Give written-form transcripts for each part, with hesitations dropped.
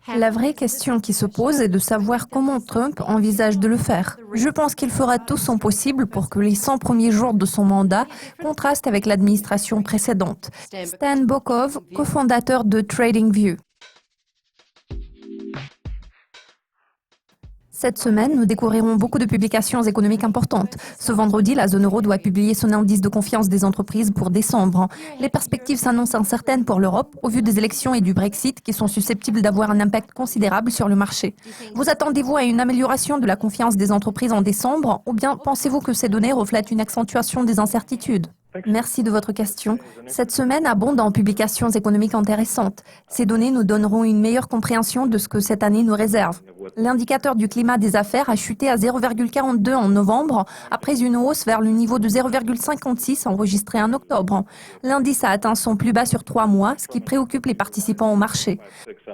La vraie question qui se pose est de savoir comment Trump envisage de le faire. Je pense qu'il fera tout son possible pour que les 100 premiers jours de son mandat contrastent avec l'administration précédente. Stan Bokov, cofondateur de TradingView. Cette semaine, nous découvrirons beaucoup de publications économiques importantes. Ce vendredi, la zone euro doit publier son indice de confiance des entreprises pour décembre. Les perspectives s'annoncent incertaines pour l'Europe au vu des élections et du Brexit qui sont susceptibles d'avoir un impact considérable sur le marché. Vous attendez-vous à une amélioration de la confiance des entreprises en décembre ou bien pensez-vous que ces données reflètent une accentuation des incertitudes ? Merci de votre question. Cette semaine abonde en publications économiques intéressantes. Ces données nous donneront une meilleure compréhension de ce que cette année nous réserve. L'indicateur du climat des affaires a chuté à 0,42 en novembre, après une hausse vers le niveau de 0,56 enregistré en octobre. L'indice a atteint son plus bas sur 3 mois, ce qui préoccupe les participants au marché.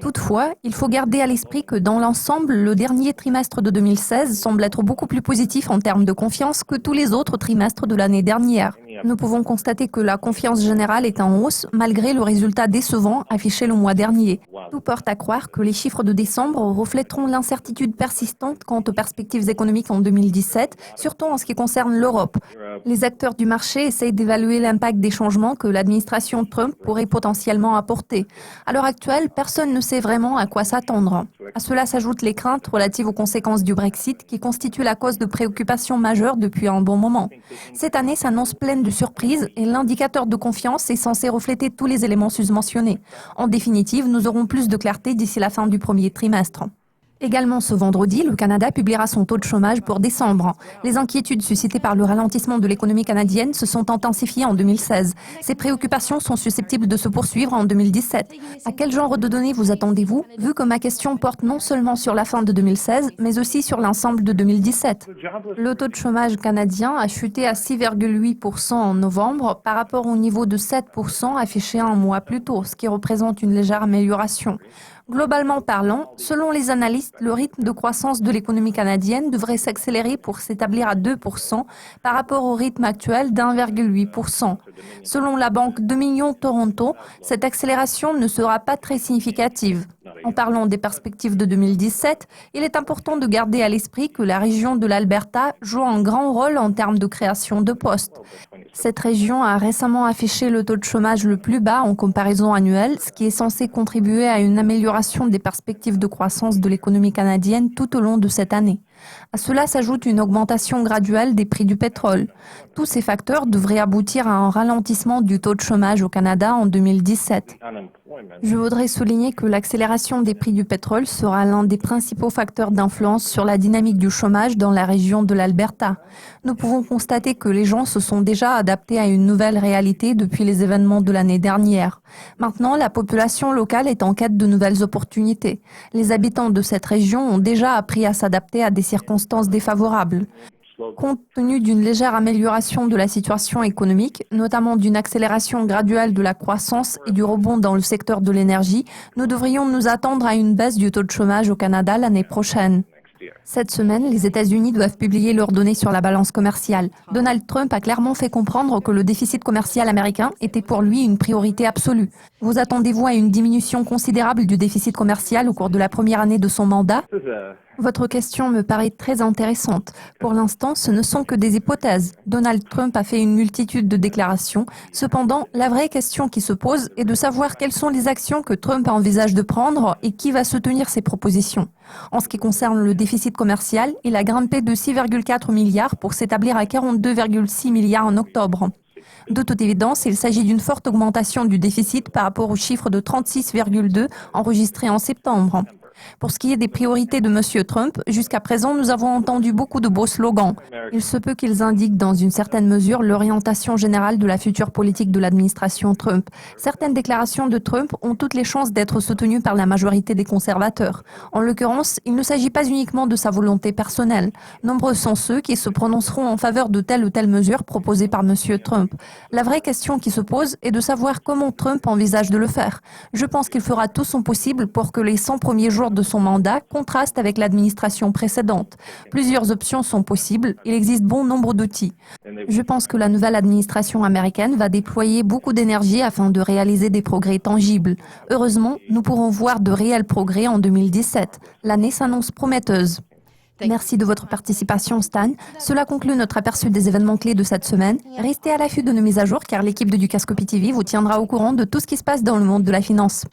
Toutefois, il faut garder à l'esprit que dans l'ensemble, le dernier trimestre de 2016 semble être beaucoup plus positif en termes de confiance que tous les autres trimestres de l'année dernière. Nous pouvons constater que la confiance générale est en hausse malgré le résultat décevant affiché le mois dernier. Tout porte à croire que les chiffres de décembre reflèteront l'incertitude persistante quant aux perspectives économiques en 2017, surtout en ce qui concerne l'Europe. Les acteurs du marché essayent d'évaluer l'impact des changements que l'administration Trump pourrait potentiellement apporter. À l'heure actuelle, personne ne sait vraiment à quoi s'attendre. À cela s'ajoutent les craintes relatives aux conséquences du Brexit qui constituent la cause de préoccupation majeure depuis un bon moment. Cette année s'annonce pleine de surprises et l'indicateur de confiance est censé refléter tous les éléments susmentionnés. En définitive, nous aurons plus de clarté d'ici la fin du premier trimestre. Également ce vendredi, le Canada publiera son taux de chômage pour décembre. Les inquiétudes suscitées par le ralentissement de l'économie canadienne se sont intensifiées en 2016. Ces préoccupations sont susceptibles de se poursuivre en 2017. À quel genre de données vous attendez-vous, vu que ma question porte non seulement sur la fin de 2016, mais aussi sur l'ensemble de 2017 ? Le taux de chômage canadien a chuté à 6,8% en novembre par rapport au niveau de 7% affiché un mois plus tôt, ce qui représente une légère amélioration. Globalement parlant, selon les analystes, le rythme de croissance de l'économie canadienne devrait s'accélérer pour s'établir à 2% par rapport au rythme actuel d'1,8%. Selon la banque Dominion Toronto, cette accélération ne sera pas très significative. En parlant des perspectives de 2017, il est important de garder à l'esprit que la région de l'Alberta joue un grand rôle en termes de création de postes. Cette région a récemment affiché le taux de chômage le plus bas en comparaison annuelle, ce qui est censé contribuer à une amélioration des perspectives de croissance de l'économie canadienne tout au long de cette année. À cela s'ajoute une augmentation graduelle des prix du pétrole. Tous ces facteurs devraient aboutir à un ralentissement du taux de chômage au Canada en 2017. Je voudrais souligner que l'accélération des prix du pétrole sera l'un des principaux facteurs d'influence sur la dynamique du chômage dans la région de l'Alberta. Nous pouvons constater que les gens se sont déjà adaptés à une nouvelle réalité depuis les événements de l'année dernière. Maintenant, la population locale est en quête de nouvelles opportunités. Les habitants de cette région ont déjà appris à s'adapter à des circonstances défavorables. Compte tenu d'une légère amélioration de la situation économique, notamment d'une accélération graduelle de la croissance et du rebond dans le secteur de l'énergie, nous devrions nous attendre à une baisse du taux de chômage au Canada l'année prochaine. Cette semaine, les États-Unis doivent publier leurs données sur la balance commerciale. Donald Trump a clairement fait comprendre que le déficit commercial américain était pour lui une priorité absolue. Vous attendez-vous à une diminution considérable du déficit commercial au cours de la première année de son mandat ? Votre question me paraît très intéressante. Pour l'instant, ce ne sont que des hypothèses. Donald Trump a fait une multitude de déclarations. Cependant, la vraie question qui se pose est de savoir quelles sont les actions que Trump envisage de prendre et qui va soutenir ses propositions. En ce qui concerne le déficit commercial, il a grimpé de 6,4 milliards pour s'établir à 42,6 milliards en octobre. De toute évidence, il s'agit d'une forte augmentation du déficit par rapport au chiffre de 36,2 enregistré en septembre. Pour ce qui est des priorités de M. Trump, jusqu'à présent, nous avons entendu beaucoup de beaux slogans. Il se peut qu'ils indiquent dans une certaine mesure l'orientation générale de la future politique de l'administration Trump. Certaines déclarations de Trump ont toutes les chances d'être soutenues par la majorité des conservateurs. En l'occurrence, il ne s'agit pas uniquement de sa volonté personnelle. Nombreux sont ceux qui se prononceront en faveur de telle ou telle mesure proposée par M. Trump. La vraie question qui se pose est de savoir comment Trump envisage de le faire. Je pense qu'il fera tout son possible pour que les 100 premiers jours jour de son mandat contraste avec l'administration précédente. Plusieurs options sont possibles. Il existe bon nombre d'outils. Je pense que la nouvelle administration américaine va déployer beaucoup d'énergie afin de réaliser des progrès tangibles. Heureusement, nous pourrons voir de réels progrès en 2017. L'année s'annonce prometteuse. Merci de votre participation, Stan. Cela conclut notre aperçu des événements clés de cette semaine. Restez à l'affût de nos mises à jour car l'équipe de Dukascopy TV vous tiendra au courant de tout ce qui se passe dans le monde de la finance.